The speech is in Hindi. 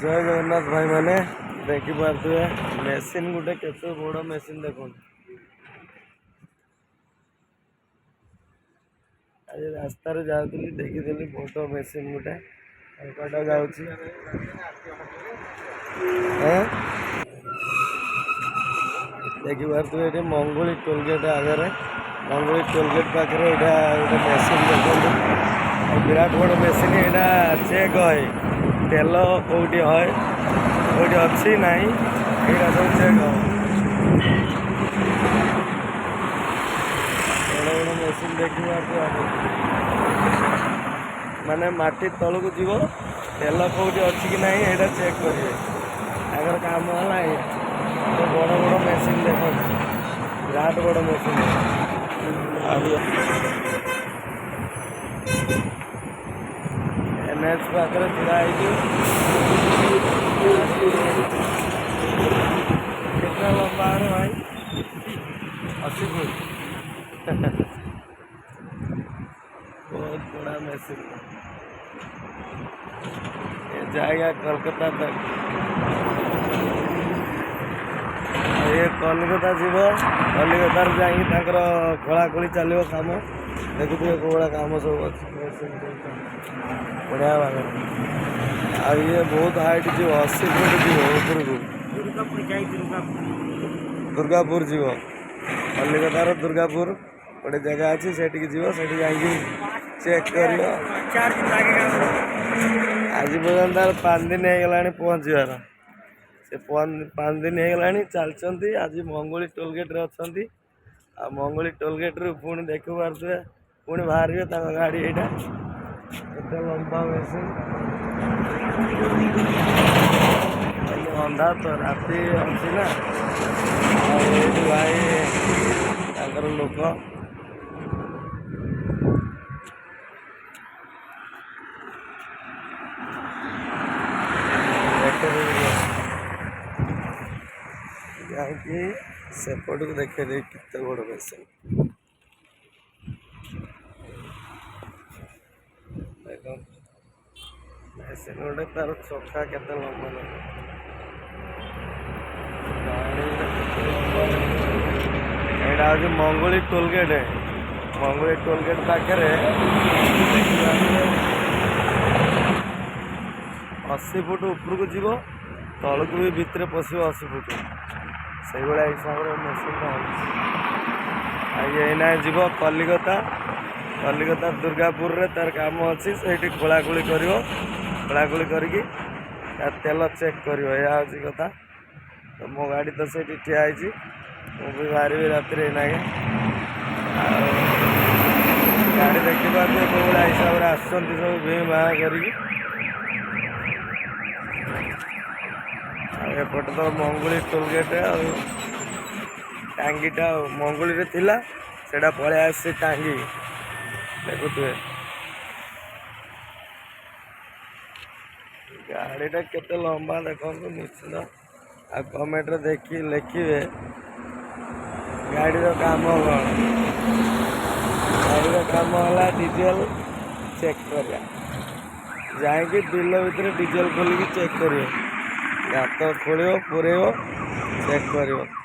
जय जगन्नाथ भाई मैंने देखी पारे मेसीन गोटे केते बड़ मेसीन देख आज रास्त जाऊली देखी बड़ मेसीन गोटे जाऊँगी देखी पारे ये मंगुली टोलगेट आगे मंगुली टोलगेट पाखे गोटे मेसीन देखते विराट बड़ मेसीन यहाँ चेक है तेल कौटी है कौटी अच्छी ना यहाँ सब चेक हो बड़ बड़ मेसीन देखा माने माटी तल को जीव तेल कौटी अच्छी कि ना यहाँ चेक करेंगे अगर काम है तो बड़ बड़ मेसीन देख विराट बड़ मेसीन एनएच पाखे छड़ा कितना लंबा है भाई 80 फुट बहुत बड़ा मेसीन ये जाएगा कोलकाता तक ये कलिकता जीव कलिकतार जाइए खोलाखोली चलो कम देखुए कौड़ा कम सब अच्छे बढ़िया भाग आ ये बहुत हाइट जीव 80 फुट जीव ऊपर को दुर्गापुर जीव कलिकतार दुर्गापुर गोटे जगह अच्छी से जीव से चेक कर आज पर्यटन तार 5 दिन हो पहुँचार से 5 दिन हो चलती आज मंगुली टोलगेट अच्छा मंगुली टोलगेट रू पुणी देखी पारे पुणी बाहर गाड़ी यहाँ केते लंबा मेसीन अंधा तो राति अच्छी ना भाई लोक सेपट को देखे केते बड़ मेसीन देख मेसीन गोटे तार चक्का केते लंबा यहाँ हूँ मंगुली टोलगेट मंगुली टोलगेट पाखे 80 फुट ऊपर को जीव तल को भी भितर पशु 80 फुट से भाया हिसाब से मेसीन ये जीव कलिकता कलिकता दुर्गापुर रे तार काम अच्छी से खोलाखोली कर खोलाखोली करके तेल चेक कर कथा तो मो गाड़ी तो से ठिया मुझे बाहर राति नागे गाड़ी देखी पारे कौ भाया हिसाब से आसुँच सब भी बाहा कर एपटे तो मंगुली टोलगेट टांगीटा मंगुली थिला सेटा पलि आस टांगी देखुए गाड़ीटा केते लंबा देखो निश्चित आ कमेंट देखी लिखे गाड़ी काम कौन गाड़ी काम है डीजेल चेक कर जाकि बिल भितर डीजेल खोलिकी चेक कर गात खोल पुरेब चेक कर